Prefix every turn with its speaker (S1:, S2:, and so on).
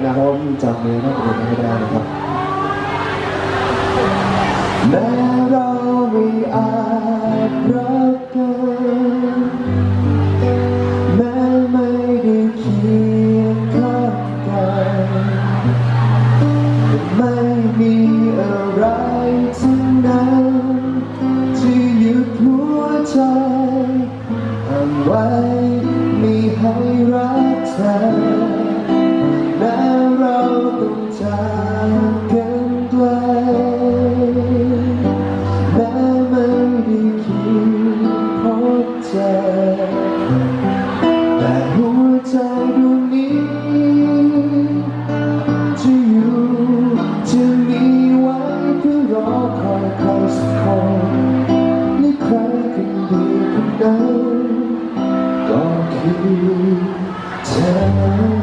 S1: นะเพราะว่าจำเนื้อเพลงไม่ได้นะครับแม้เราไม่อาจรักกันแม้ไม่ได้เคียงข้างกันไม่มีอะไรทั้งนั้นที่ยึดหัวใจห้ามไว้ไม่ให้รักเธอแม้เราต้องจากกันไกลแม้ไม่ได้คิดพบเจอแต่หัวใจดวงนี้จะอยู่จะมีไว้เพื่อรอคอยใครสักคนและใครคนดีคนนั้นก็คือเธอ